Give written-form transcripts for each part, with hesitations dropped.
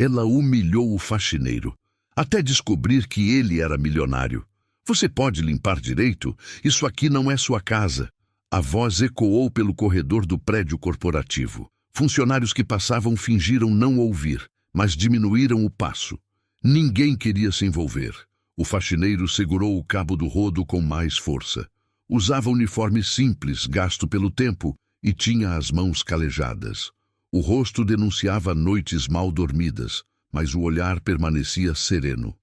Ela humilhou o faxineiro, até descobrir que ele era milionário. Você pode limpar direito? Isso aqui não é sua casa. A voz ecoou pelo corredor do prédio corporativo. Funcionários que passavam fingiram não ouvir, mas diminuíram o passo. Ninguém queria se envolver. O faxineiro segurou o cabo do rodo com mais força. Usava uniforme simples, gasto pelo tempo, e tinha as mãos calejadas. O rosto denunciava noites mal dormidas, mas o olhar permanecia sereno.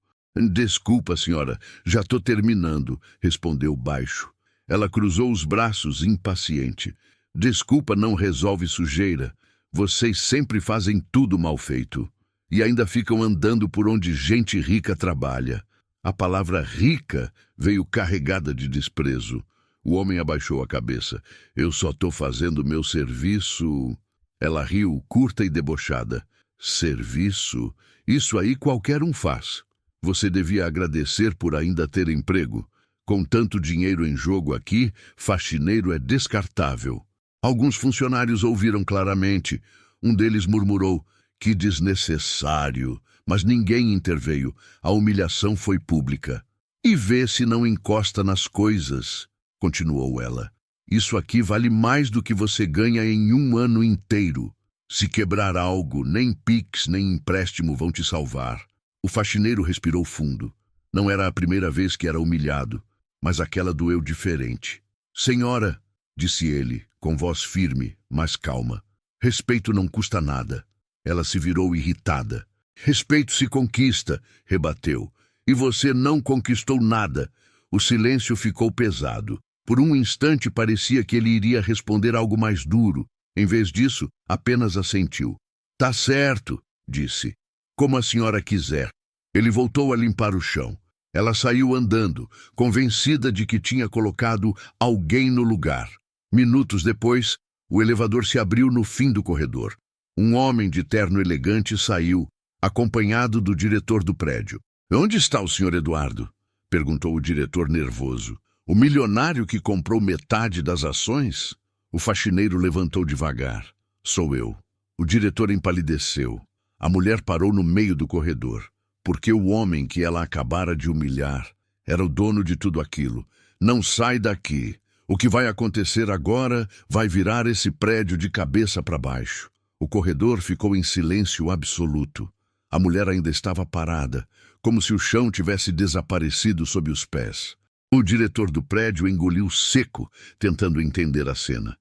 Desculpa, senhora, já estou terminando, respondeu baixo. Ela cruzou os braços, impaciente. Desculpa não resolve sujeira. Vocês sempre fazem tudo mal feito. E ainda ficam andando por onde gente rica trabalha. A palavra rica veio carregada de desprezo. O homem abaixou a cabeça. Eu só estou fazendo meu serviço. Ela riu, curta e debochada. Serviço? Isso aí qualquer um faz. Você devia agradecer por ainda ter emprego. Com tanto dinheiro em jogo aqui, faxineiro é descartável. Alguns funcionários ouviram claramente. Um deles murmurou, que desnecessário, mas ninguém interveio. A humilhação foi pública. E vê se não encosta nas coisas, continuou ela. Isso aqui vale mais do que você ganha em um ano inteiro. Se quebrar algo, nem Pix nem empréstimo vão te salvar. O faxineiro respirou fundo. Não era a primeira vez que era humilhado, mas aquela doeu diferente. Senhora, disse ele, com voz firme, mas calma. Respeito não custa nada. Ela se virou irritada. Respeito se conquista, rebateu. E você não conquistou nada. O silêncio ficou pesado. Por um instante parecia que ele iria responder algo mais duro. Em vez disso, apenas assentiu. Tá certo, disse. Como a senhora quiser. Ele voltou a limpar o chão. Ela saiu andando, convencida de que tinha colocado alguém no lugar. Minutos depois, o elevador se abriu no fim do corredor. Um homem de terno elegante saiu, acompanhado do diretor do prédio. Onde está o senhor Eduardo? Perguntou o diretor nervoso. O milionário que comprou metade das ações? O faxineiro levantou devagar. Sou eu. O diretor empalideceu. A mulher parou no meio do corredor, porque o homem que ela acabara de humilhar era o dono de tudo aquilo. Não sai daqui. O que vai acontecer agora vai virar esse prédio de cabeça para baixo. O corredor ficou em silêncio absoluto. A mulher ainda estava parada, como se o chão tivesse desaparecido sob os pés. O diretor do prédio engoliu seco, tentando entender a cena.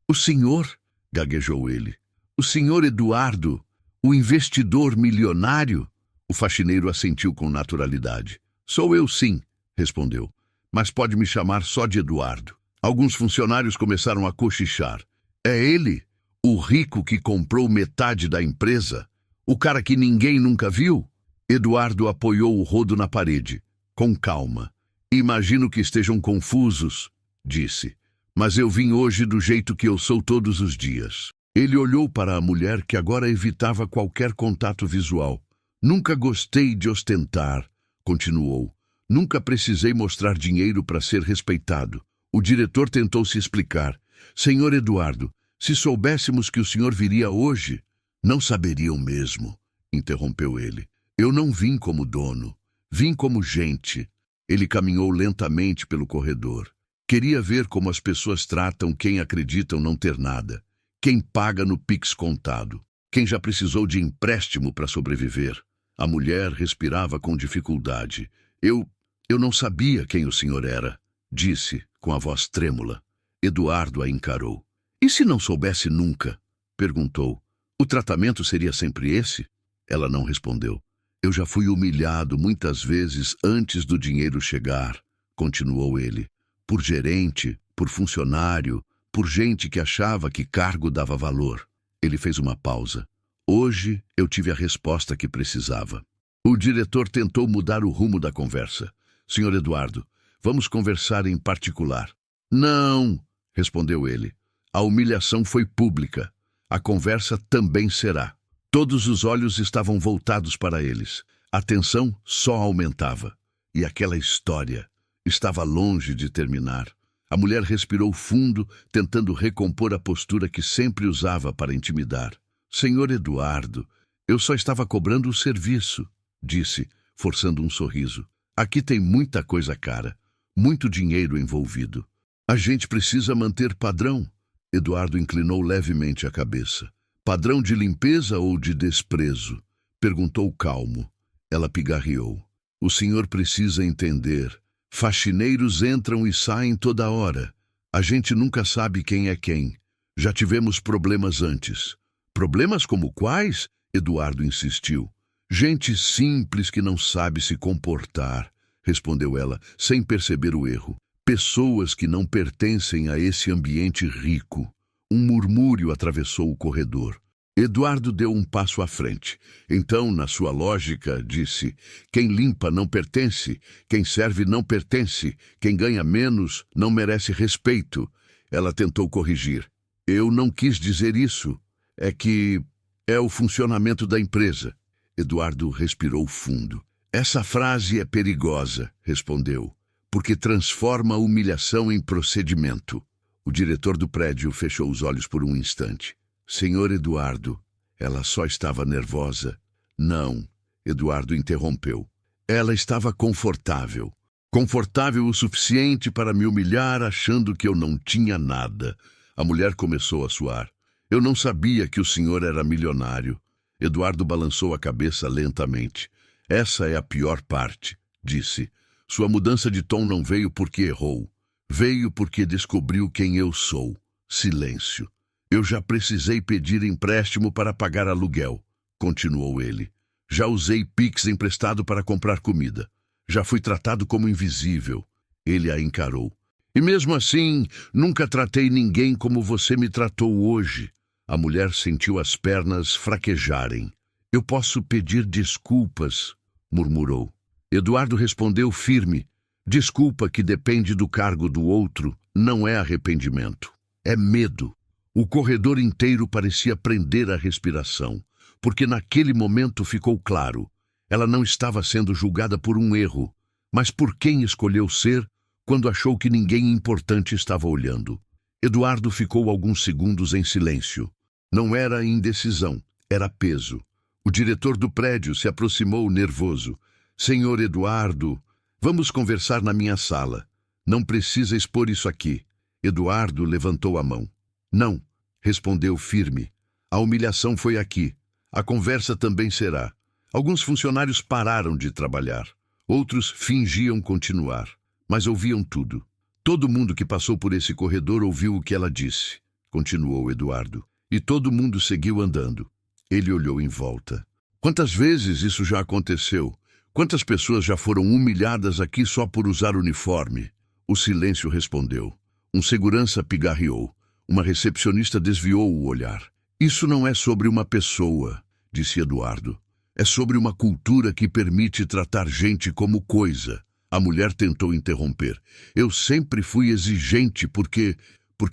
O senhor? Gaguejou ele. O senhor Eduardo, o investidor milionário? O faxineiro assentiu com naturalidade. Sou eu sim, respondeu. Mas pode me chamar só de Eduardo. Alguns funcionários começaram a cochichar. É ele? O rico que comprou metade da empresa? O cara que ninguém nunca viu? Eduardo apoiou o rodo na parede. Com calma. Imagino que estejam confusos, disse. Mas eu vim hoje do jeito que eu sou todos os dias. Ele olhou para a mulher que agora evitava qualquer contato visual. Nunca gostei de ostentar, continuou. Nunca precisei mostrar dinheiro para ser respeitado. O diretor tentou se explicar. Senhor Eduardo, se soubéssemos que o senhor viria hoje, não saberiam mesmo, interrompeu ele. Eu não vim como dono, vim como gente. Ele caminhou lentamente pelo corredor. Queria ver como as pessoas tratam quem acreditam não ter nada. Quem paga no Pix contado. Quem já precisou de empréstimo para sobreviver. A mulher respirava com dificuldade. Eu não sabia quem o senhor era, disse, com a voz trêmula. Eduardo a encarou. E se não soubesse nunca? Perguntou. O tratamento seria sempre esse? Ela não respondeu. Eu já fui humilhado muitas vezes antes do dinheiro chegar, continuou ele. Por gerente, por funcionário, por gente que achava que cargo dava valor. Ele fez uma pausa. Hoje eu tive a resposta que precisava. O diretor tentou mudar o rumo da conversa. Senhor Eduardo, vamos conversar em particular. Não, respondeu ele. A humilhação foi pública. A conversa também será. Todos os olhos estavam voltados para eles. A tensão só aumentava. E aquela história estava longe de terminar. A mulher respirou fundo, tentando recompor a postura que sempre usava para intimidar. Senhor Eduardo, Eu só estava cobrando o serviço, disse, forçando um sorriso. Aqui tem muita coisa cara, muito dinheiro envolvido. A gente precisa manter padrão. Eduardo inclinou levemente a cabeça. Padrão de limpeza ou de desprezo? Perguntou calmo. Ela pigarreou. O senhor precisa entender. Faxineiros entram e saem toda hora. A gente nunca sabe quem é quem. Já tivemos problemas antes. Problemas como quais? Eduardo insistiu. Gente simples que não sabe se comportar, respondeu ela, sem perceber o erro. Pessoas que não pertencem a esse ambiente rico. Um murmúrio atravessou o corredor. Eduardo deu um passo à frente. Então, na sua lógica, disse: quem limpa não pertence, quem serve não pertence, quem ganha menos não merece respeito. Ela tentou corrigir. Eu não quis dizer isso. É que é o funcionamento da empresa. Eduardo respirou fundo. Essa frase é perigosa, respondeu, porque transforma a humilhação em procedimento. O diretor do prédio fechou os olhos por um instante. Senhor Eduardo, ela só estava nervosa. Não, Eduardo interrompeu. Ela estava confortável. Confortável o suficiente para me humilhar achando que eu não tinha nada. A mulher começou a suar. Eu não sabia que o senhor era milionário. Eduardo balançou a cabeça lentamente. Essa é a pior parte, disse. Sua mudança de tom não veio porque errou. Veio porque descobriu quem eu sou. Silêncio. Eu já precisei pedir empréstimo para pagar aluguel, continuou ele. Já usei Pix emprestado para comprar comida. Já fui tratado como invisível. Ele a encarou. E mesmo assim, nunca tratei ninguém como você me tratou hoje. A mulher sentiu as pernas fraquejarem. Eu posso pedir desculpas, murmurou. Eduardo respondeu firme. Desculpa que depende do cargo do outro, não é arrependimento. É medo. O corredor inteiro parecia prender a respiração, porque naquele momento ficou claro. Ela não estava sendo julgada por um erro, mas por quem escolheu ser quando achou que ninguém importante estava olhando. Eduardo ficou alguns segundos em silêncio. Não era indecisão, era peso. O diretor do prédio se aproximou nervoso. Senhor Eduardo, vamos conversar na minha sala. Não precisa expor isso aqui. Eduardo levantou a mão. Não, respondeu firme. A humilhação foi aqui. A conversa também será. Alguns funcionários pararam de trabalhar. Outros fingiam continuar, mas ouviam tudo. Todo mundo que passou por esse corredor ouviu o que ela disse, continuou Eduardo. E todo mundo seguiu andando. Ele olhou em volta. Quantas vezes isso já aconteceu? Quantas pessoas já foram humilhadas aqui só por usar uniforme? O silêncio respondeu. Um segurança pigarreou. Uma recepcionista desviou o olhar. Isso não é sobre uma pessoa, disse Eduardo. É sobre uma cultura que permite tratar gente como coisa. A mulher tentou interromper. Eu sempre fui exigente porque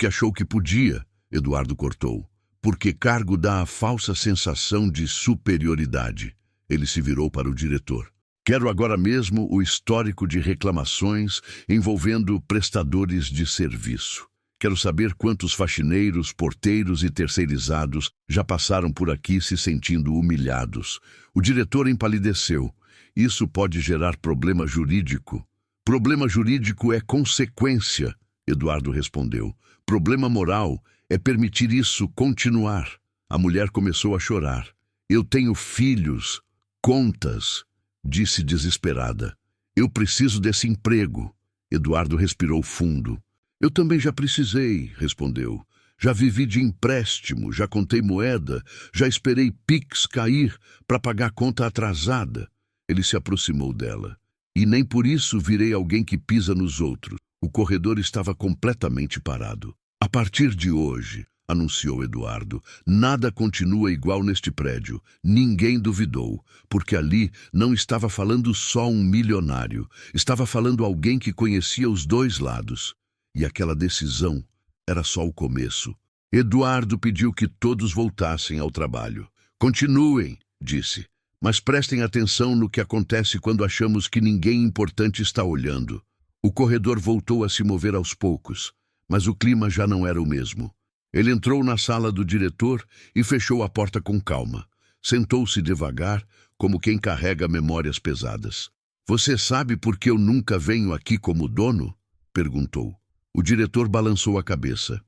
achou que podia, Eduardo cortou. Porque cargo dá a falsa sensação de superioridade. Ele se virou para o diretor. Quero agora mesmo o histórico de reclamações envolvendo prestadores de serviço. Quero saber quantos faxineiros, porteiros e terceirizados já passaram por aqui se sentindo humilhados. O diretor empalideceu. Isso pode gerar problema jurídico. Problema jurídico é consequência, Eduardo respondeu. Problema moral é permitir isso continuar. A mulher começou a chorar. Eu tenho filhos, contas, disse desesperada. Eu preciso desse emprego. Eduardo respirou fundo. Eu também já precisei, respondeu. Já vivi de empréstimo, já contei moeda, já esperei Pix cair para pagar conta atrasada. Ele se aproximou dela. E nem por isso virei alguém que pisa nos outros. O corredor estava completamente parado. A partir de hoje, anunciou Eduardo, nada continua igual neste prédio. Ninguém duvidou, porque ali não estava falando só um milionário. Estava falando alguém que conhecia os dois lados. E aquela decisão era só o começo. Eduardo pediu que todos voltassem ao trabalho. Continuem, disse, mas prestem atenção no que acontece quando achamos que ninguém importante está olhando. O corredor voltou a se mover aos poucos, mas o clima já não era o mesmo. Ele entrou na sala do diretor e fechou a porta com calma. Sentou-se devagar, como quem carrega memórias pesadas. Você sabe por que eu nunca venho aqui como dono? Perguntou. O diretor balançou a cabeça.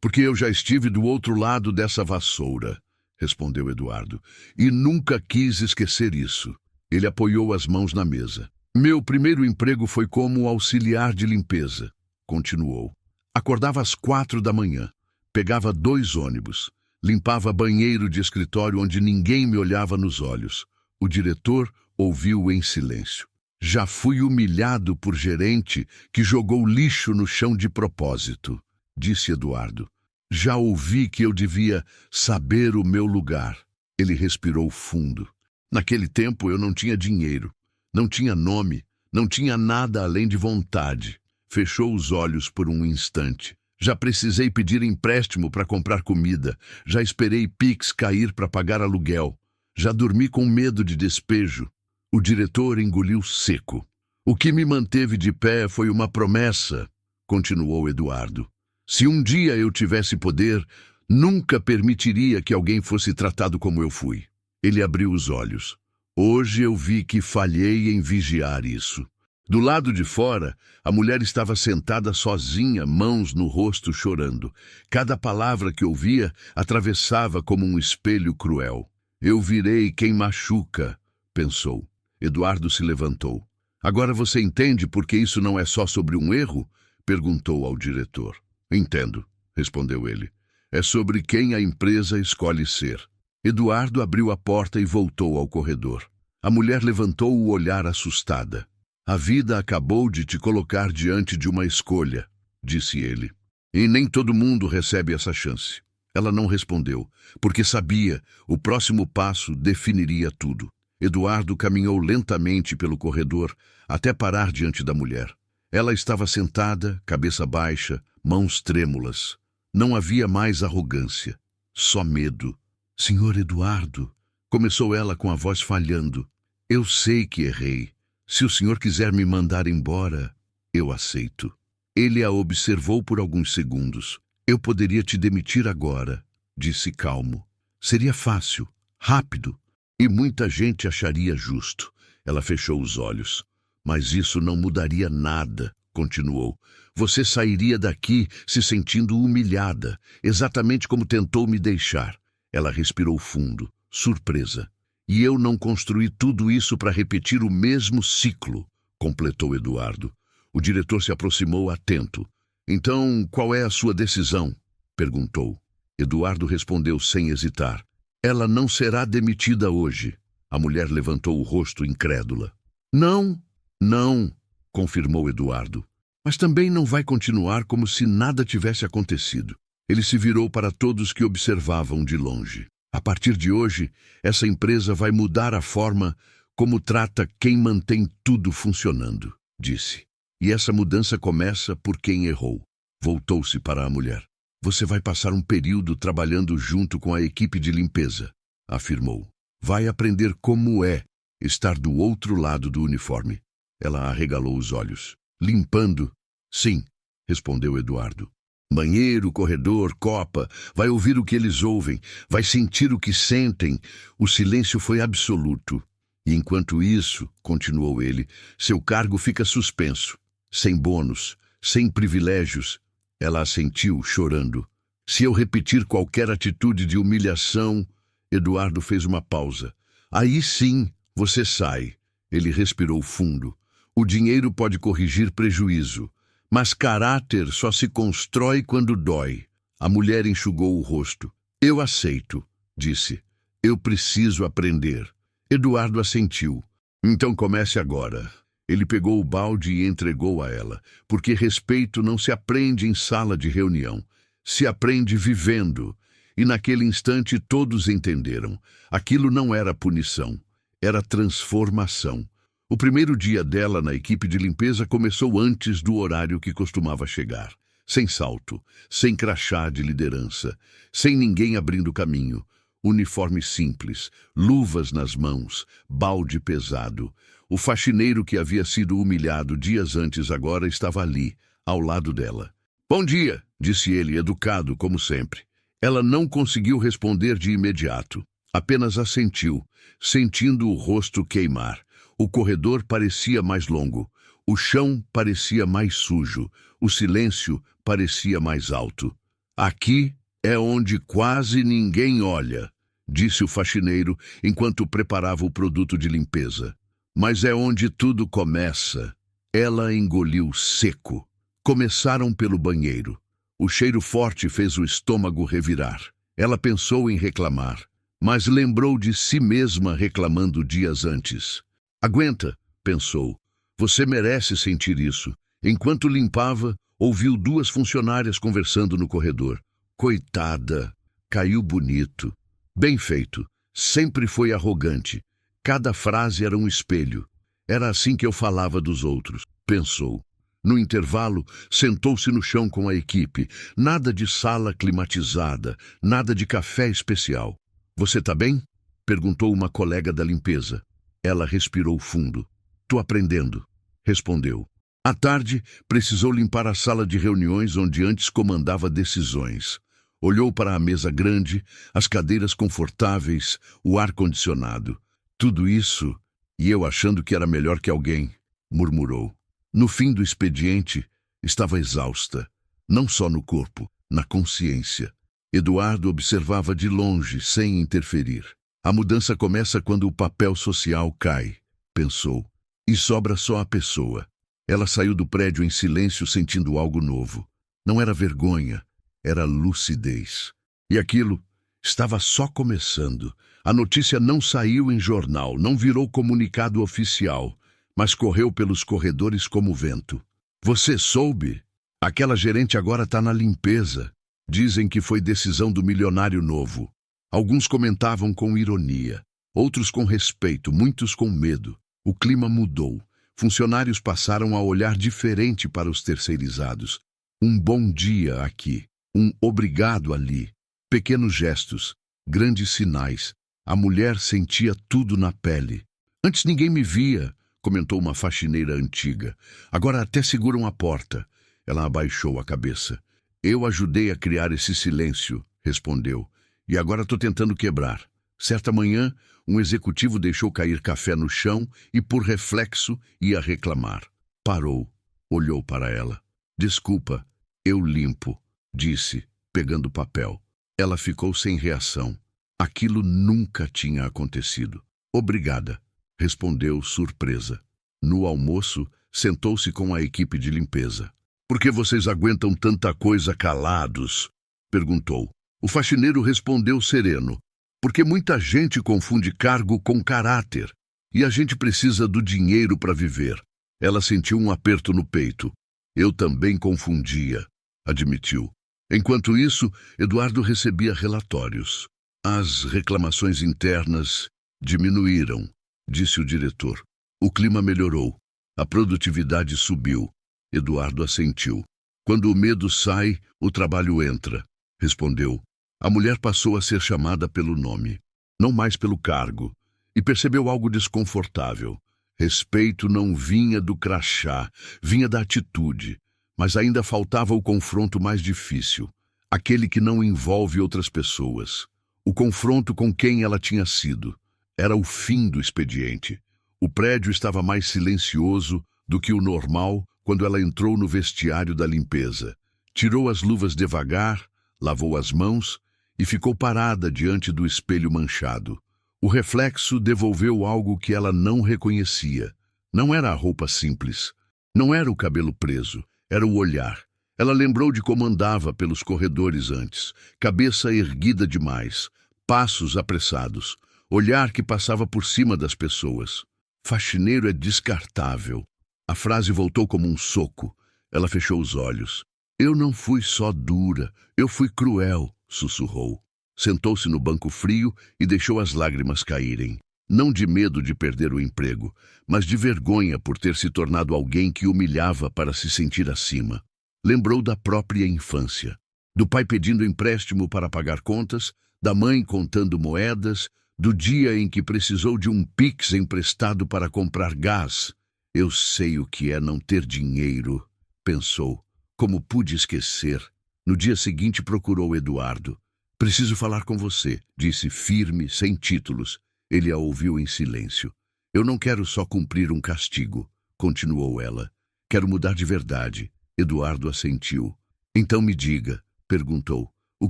Porque eu já estive do outro lado dessa vassoura, respondeu Eduardo, e nunca quis esquecer isso. Ele apoiou as mãos na mesa. Meu primeiro emprego foi como auxiliar de limpeza, continuou. Acordava às 4 da manhã, pegava 2 ônibus, limpava banheiro de escritório onde ninguém me olhava nos olhos. O diretor ouviu em silêncio. Já fui humilhado por gerente que jogou lixo no chão de propósito, disse Eduardo. Já ouvi que eu devia saber o meu lugar. Ele respirou fundo. Naquele tempo eu não tinha dinheiro, não tinha nome, não tinha nada além de vontade. Fechou os olhos por um instante. Já precisei pedir empréstimo para comprar comida. Já esperei Pix cair para pagar aluguel. Já dormi com medo de despejo. O diretor engoliu seco. O que me manteve de pé foi uma promessa, continuou Eduardo. Se um dia eu tivesse poder, nunca permitiria que alguém fosse tratado como eu fui. Ele abriu os olhos. Hoje eu vi que falhei em vigiar isso. Do lado de fora, a mulher estava sentada sozinha, mãos no rosto, chorando. Cada palavra que ouvia atravessava como um espelho cruel. Eu virei quem machuca, pensou. Eduardo se levantou. Agora você entende por que isso não é só sobre um erro? Perguntou ao diretor. Entendo, respondeu ele. É sobre quem a empresa escolhe ser. Eduardo abriu a porta e voltou ao corredor. A mulher levantou o olhar assustada. A vida acabou de te colocar diante de uma escolha, disse ele. E nem todo mundo recebe essa chance. Ela não respondeu, porque sabia, o próximo passo definiria tudo. Eduardo caminhou lentamente pelo corredor até parar diante da mulher. Ela estava sentada, cabeça baixa, mãos trêmulas. Não havia mais arrogância, só medo. Senhor Eduardo, começou ela com a voz falhando. Eu sei que errei. Se o senhor quiser me mandar embora, eu aceito. Ele a observou por alguns segundos. Eu poderia te demitir agora, disse calmo. Seria fácil, rápido, e muita gente acharia justo. Ela fechou os olhos. Mas isso não mudaria nada, continuou. Você sairia daqui se sentindo humilhada, exatamente como tentou me deixar. Ela respirou fundo, surpresa. E eu não construí tudo isso para repetir o mesmo ciclo, completou Eduardo. O diretor se aproximou atento. Então, qual é a sua decisão? Perguntou. Eduardo respondeu sem hesitar. Ela não será demitida hoje. A mulher levantou o rosto incrédula. Não, confirmou Eduardo. Mas também não vai continuar como se nada tivesse acontecido. Ele se virou para todos que observavam de longe. A partir de hoje, essa empresa vai mudar a forma como trata quem mantém tudo funcionando, disse. E essa mudança começa por quem errou. Voltou-se para a mulher. Você vai passar um período trabalhando junto com a equipe de limpeza, afirmou. Vai aprender como é estar do outro lado do uniforme. Ela arregalou os olhos. Limpando? Sim, respondeu Eduardo. Banheiro, corredor, copa, vai ouvir o que eles ouvem, vai sentir o que sentem. O silêncio foi absoluto. E enquanto isso, continuou ele, seu cargo fica suspenso, sem bônus, sem privilégios. Ela assentiu, chorando. Se eu repetir qualquer atitude de humilhação... Eduardo fez uma pausa. Aí sim, você sai. Ele respirou fundo. O dinheiro pode corrigir prejuízo. Mas caráter só se constrói quando dói. A mulher enxugou o rosto. Eu aceito, disse. Eu preciso aprender. Eduardo assentiu. Então comece agora. Ele pegou o balde e entregou a ela, porque respeito não se aprende em sala de reunião. Se aprende vivendo. E naquele instante todos entenderam. Aquilo não era punição, era transformação. O primeiro dia dela na equipe de limpeza começou antes do horário que costumava chegar. Sem salto, sem crachá de liderança, sem ninguém abrindo caminho. Uniforme simples, luvas nas mãos, balde pesado. O faxineiro que havia sido humilhado dias antes agora estava ali, ao lado dela. Bom dia, disse ele, educado como sempre. Ela não conseguiu responder de imediato. Apenas assentiu, sentindo o rosto queimar. O corredor parecia mais longo. O chão parecia mais sujo. O silêncio parecia mais alto. Aqui é onde quase ninguém olha, disse o faxineiro enquanto preparava o produto de limpeza. Mas é onde tudo começa. Ela engoliu seco. Começaram pelo banheiro. O cheiro forte fez o estômago revirar. Ela pensou em reclamar, mas lembrou de si mesma reclamando dias antes. Aguenta, pensou. Você merece sentir isso. Enquanto limpava, ouviu duas funcionárias conversando no corredor. Coitada, caiu bonito. Bem feito. Sempre foi arrogante. Cada frase era um espelho. Era assim que eu falava dos outros, pensou. No intervalo, sentou-se no chão com a equipe. Nada de sala climatizada, nada de café especial. Você tá bem? Perguntou uma colega da limpeza. Ela respirou fundo. Tô aprendendo, respondeu. À tarde, precisou limpar a sala de reuniões onde antes comandava decisões. Olhou para a mesa grande, as cadeiras confortáveis, o ar-condicionado. Tudo isso, e eu achando que era melhor que alguém, murmurou. No fim do expediente, estava exausta, não só no corpo, na consciência. Eduardo observava de longe, sem interferir. A mudança começa quando o papel social cai, pensou, e sobra só a pessoa. Ela saiu do prédio em silêncio, sentindo algo novo. Não era vergonha, era lucidez. E aquilo estava só começando. A notícia não saiu em jornal, não virou comunicado oficial, mas correu pelos corredores como vento. Você soube? Aquela gerente agora está na limpeza. Dizem que foi decisão do milionário novo. Alguns comentavam com ironia, outros com respeito, muitos com medo. O clima mudou. Funcionários passaram a olhar diferente para os terceirizados. Um bom dia aqui, um obrigado ali. Pequenos gestos, grandes sinais. A mulher sentia tudo na pele. Antes ninguém me via, comentou uma faxineira antiga. Agora até seguram a porta. Ela abaixou a cabeça. Eu ajudei a criar esse silêncio, respondeu. E agora estou tentando quebrar. Certa manhã, um executivo deixou cair café no chão e, por reflexo, ia reclamar. Parou, olhou para ela. Desculpa, eu limpo, disse, pegando papel. Ela ficou sem reação. Aquilo nunca tinha acontecido. Obrigada, respondeu surpresa. No almoço, sentou-se com a equipe de limpeza. Por que vocês aguentam tanta coisa calados? Perguntou. O faxineiro respondeu sereno. Porque muita gente confunde cargo com caráter. E a gente precisa do dinheiro para viver. Ela sentiu um aperto no peito. Eu também confundia, admitiu. Enquanto isso, Eduardo recebia relatórios. As reclamações internas diminuíram, disse o diretor. O clima melhorou. A produtividade subiu. Eduardo assentiu. Quando o medo sai, o trabalho entra, respondeu. A mulher passou a ser chamada pelo nome, não mais pelo cargo, e percebeu algo desconfortável. Respeito não vinha do crachá, vinha da atitude, mas ainda faltava o confronto mais difícil, aquele que não envolve outras pessoas. O confronto com quem ela tinha sido. Era o fim do expediente. O prédio estava mais silencioso do que o normal quando ela entrou no vestiário da limpeza. Tirou as luvas devagar, lavou as mãos e ficou parada diante do espelho manchado. O reflexo devolveu algo que ela não reconhecia. Não era a roupa simples. Não era o cabelo preso. Era o olhar. Ela lembrou de como andava pelos corredores antes. Cabeça erguida demais. Passos apressados. Olhar que passava por cima das pessoas. Faxineiro é descartável. A frase voltou como um soco. Ela fechou os olhos. Eu não fui só dura, eu fui cruel, sussurrou. Sentou-se no banco frio e deixou as lágrimas caírem. Não de medo de perder o emprego, mas de vergonha por ter se tornado alguém que humilhava para se sentir acima. Lembrou da própria infância. Do pai pedindo empréstimo para pagar contas, da mãe contando moedas, do dia em que precisou de um Pix emprestado para comprar gás. Eu sei o que é não ter dinheiro, pensou. Como pude esquecer? No dia seguinte procurou Eduardo. Preciso falar com você, disse firme, sem títulos. Ele a ouviu em silêncio. Eu não quero só cumprir um castigo, continuou ela. Quero mudar de verdade. Eduardo assentiu. Então me diga, perguntou, o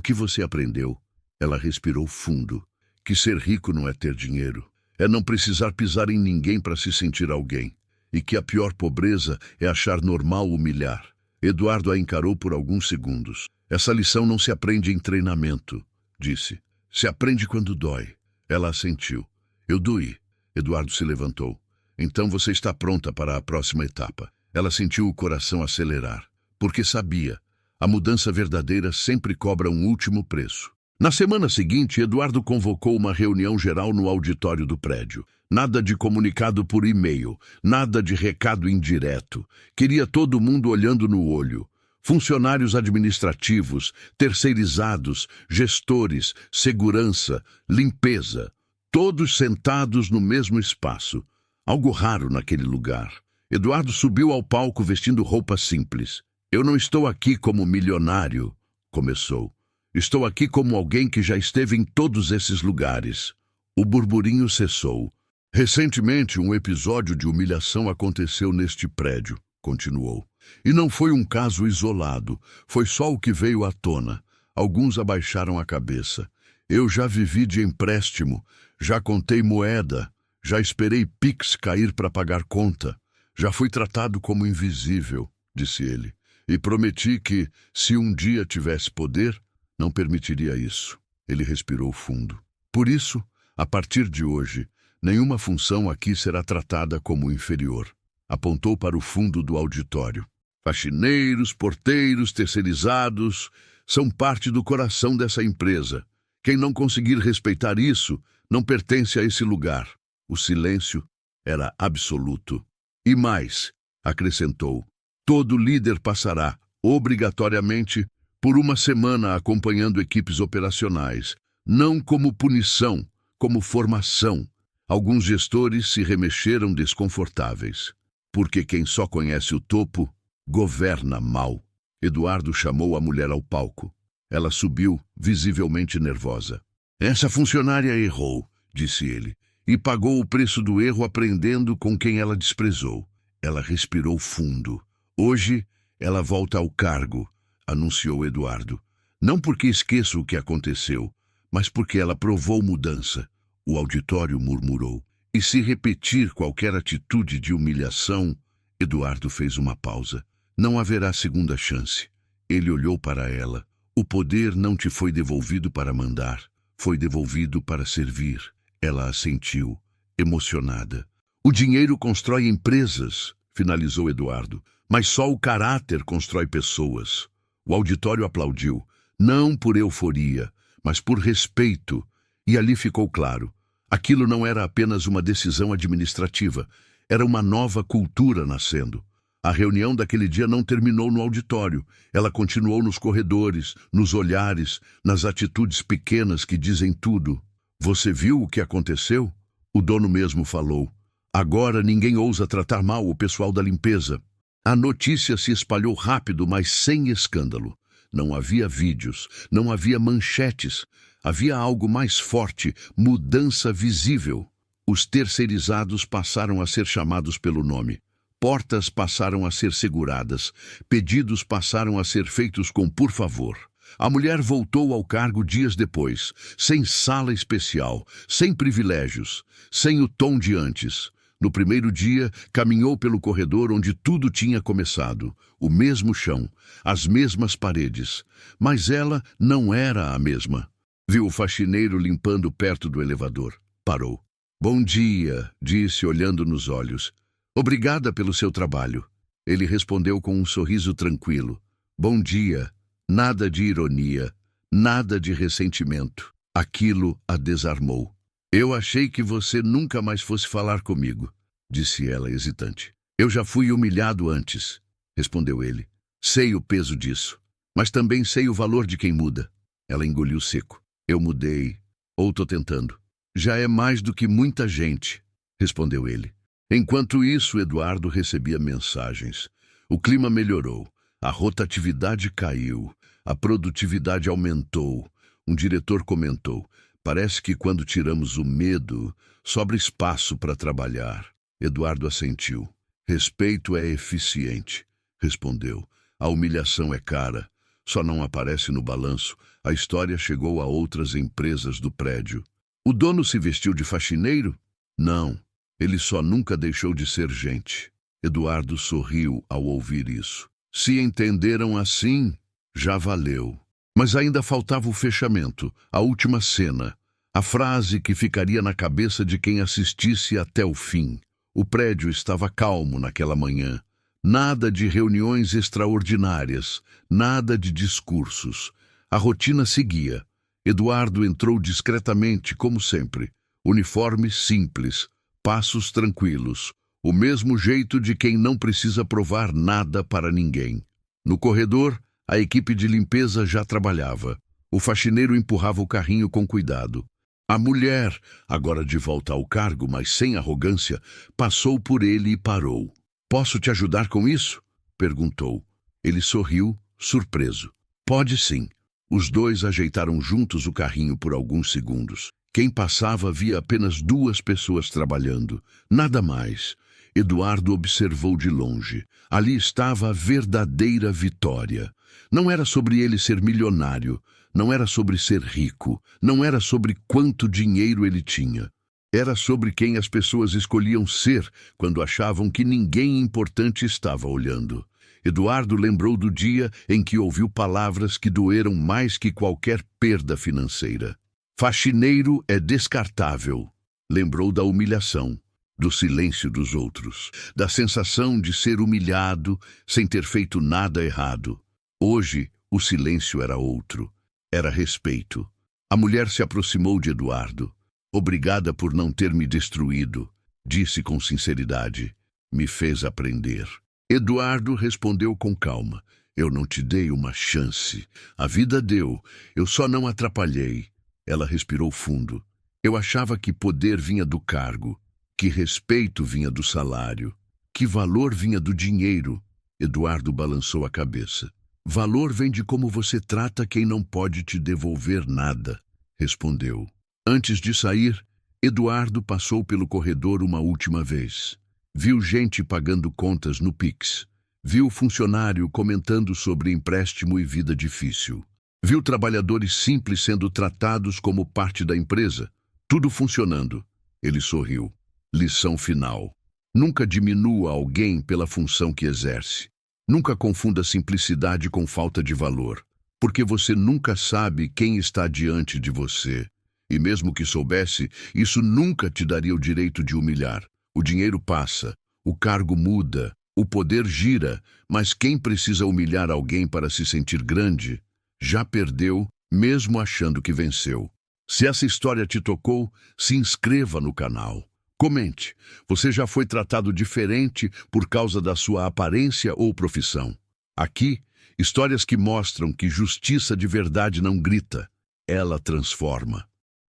que você aprendeu? Ela respirou fundo. Que ser rico não é ter dinheiro. É não precisar pisar em ninguém para se sentir alguém. E que a pior pobreza é achar normal humilhar. Eduardo a encarou por alguns segundos. Essa lição não se aprende em treinamento, disse. Se aprende quando dói. Ela assentiu. Eu doí. Eduardo se levantou. Então você está pronta para a próxima etapa. Ela sentiu o coração acelerar. Porque sabia, a mudança verdadeira sempre cobra um último preço. Na semana seguinte, Eduardo convocou uma reunião geral no auditório do prédio. Nada de comunicado por e-mail, nada de recado indireto. Queria todo mundo olhando no olho. Funcionários administrativos, terceirizados, gestores, segurança, limpeza. Todos sentados no mesmo espaço. Algo raro naquele lugar. Eduardo subiu ao palco vestindo roupa simples. Eu não estou aqui como milionário, começou. Estou aqui como alguém que já esteve em todos esses lugares. O burburinho cessou. Recentemente, um episódio de humilhação aconteceu neste prédio, continuou. E não foi um caso isolado, foi só o que veio à tona. Alguns abaixaram a cabeça. Eu já vivi de empréstimo, já contei moeda, já esperei Pix cair para pagar conta. Já fui tratado como invisível, disse ele. E prometi que, se um dia tivesse poder, não permitiria isso. Ele respirou fundo. Por isso, a partir de hoje, nenhuma função aqui será tratada como inferior. Apontou para o fundo do auditório. Faxineiros, porteiros, terceirizados, são parte do coração dessa empresa. Quem não conseguir respeitar isso, não pertence a esse lugar. O silêncio era absoluto. E mais, acrescentou, todo líder passará, obrigatoriamente, por uma semana acompanhando equipes operacionais, não como punição, como formação. Alguns gestores se remexeram desconfortáveis, porque quem só conhece o topo, governa mal. Eduardo chamou a mulher ao palco. Ela subiu, visivelmente nervosa. Essa funcionária errou, disse ele, e pagou o preço do erro aprendendo com quem ela desprezou. Ela respirou fundo. Hoje, ela volta ao cargo, anunciou Eduardo. Não porque esqueça o que aconteceu, mas porque ela provou mudança. O auditório murmurou. E se repetir qualquer atitude de humilhação, Eduardo fez uma pausa. Não haverá segunda chance. Ele olhou para ela. O poder não te foi devolvido para mandar, foi devolvido para servir. Ela assentiu, emocionada. O dinheiro constrói empresas, finalizou Eduardo, mas só o caráter constrói pessoas. O auditório aplaudiu, não por euforia, mas por respeito. E ali ficou claro. Aquilo não era apenas uma decisão administrativa, era uma nova cultura nascendo. A reunião daquele dia não terminou no auditório. Ela continuou nos corredores, nos olhares, nas atitudes pequenas que dizem tudo. Você viu o que aconteceu? O dono mesmo falou. Agora ninguém ousa tratar mal o pessoal da limpeza. A notícia se espalhou rápido, mas sem escândalo. Não havia vídeos, não havia manchetes. Havia algo mais forte, mudança visível. Os terceirizados passaram a ser chamados pelo nome. Portas passaram a ser seguradas, pedidos passaram a ser feitos com por favor. A mulher voltou ao cargo dias depois, sem sala especial, sem privilégios, sem o tom de antes. No primeiro dia, caminhou pelo corredor onde tudo tinha começado, o mesmo chão, as mesmas paredes. Mas ela não era a mesma. Viu o faxineiro limpando perto do elevador. Parou. Bom dia, disse olhando nos olhos. Obrigada pelo seu trabalho. Ele respondeu com um sorriso tranquilo. Bom dia. Nada de ironia, nada de ressentimento. Aquilo a desarmou. Eu achei que você nunca mais fosse falar comigo, disse ela hesitante. Eu já fui humilhado antes, respondeu ele. Sei o peso disso, mas também sei o valor de quem muda. Ela engoliu seco. Eu mudei, ou tô tentando. Já é mais do que muita gente, respondeu ele. Enquanto isso, Eduardo recebia mensagens. O clima melhorou, a rotatividade caiu, a produtividade aumentou. Um diretor comentou: parece que quando tiramos o medo, sobra espaço para trabalhar. Eduardo assentiu. Respeito é eficiente, respondeu. A humilhação é cara. Só não aparece no balanço. A história chegou a outras empresas do prédio. O dono se vestiu de faxineiro? Não. Ele só nunca deixou de ser gente. Eduardo sorriu ao ouvir isso. Se entenderam assim, já valeu. Mas ainda faltava o fechamento, a última cena, a frase que ficaria na cabeça de quem assistisse até o fim. O prédio estava calmo naquela manhã. Nada de reuniões extraordinárias, nada de discursos. A rotina seguia. Eduardo entrou discretamente, como sempre. Uniforme simples, passos tranquilos, o mesmo jeito de quem não precisa provar nada para ninguém. No corredor, a equipe de limpeza já trabalhava. O faxineiro empurrava o carrinho com cuidado. A mulher, agora de volta ao cargo, mas sem arrogância, passou por ele e parou. "Posso te ajudar com isso?" perguntou. Ele sorriu, surpreso. "Pode sim." Os dois ajeitaram juntos o carrinho por alguns segundos. Quem passava via apenas 2 pessoas trabalhando, nada mais. Eduardo observou de longe. Ali estava a verdadeira vitória. Não era sobre ele ser milionário, não era sobre ser rico, não era sobre quanto dinheiro ele tinha. Era sobre quem as pessoas escolhiam ser quando achavam que ninguém importante estava olhando. Eduardo lembrou do dia em que ouviu palavras que doeram mais que qualquer perda financeira. Faxineiro é descartável. Lembrou da humilhação, do silêncio dos outros, da sensação de ser humilhado sem ter feito nada errado. Hoje, o silêncio era outro. Era respeito. A mulher se aproximou de Eduardo. "Obrigada por não ter me destruído", disse com sinceridade. "Me fez aprender." Eduardo respondeu com calma. "Eu não te dei uma chance. A vida deu. Eu só não atrapalhei." Ela respirou fundo. "Eu achava que poder vinha do cargo, que respeito vinha do salário, que valor vinha do dinheiro." Eduardo balançou a cabeça. "Valor vem de como você trata quem não pode te devolver nada", respondeu. Antes de sair, Eduardo passou pelo corredor uma última vez. Viu gente pagando contas no Pix. Viu funcionário comentando sobre empréstimo e vida difícil. Viu trabalhadores simples sendo tratados como parte da empresa. Tudo funcionando. Ele sorriu. Lição final. Nunca diminua alguém pela função que exerce. Nunca confunda simplicidade com falta de valor, porque você nunca sabe quem está diante de você. E mesmo que soubesse, isso nunca te daria o direito de humilhar. O dinheiro passa, o cargo muda, o poder gira, mas quem precisa humilhar alguém para se sentir grande, já perdeu, mesmo achando que venceu. Se essa história te tocou, se inscreva no canal. Comente, você já foi tratado diferente por causa da sua aparência ou profissão? Aqui, histórias que mostram que justiça de verdade não grita, ela transforma.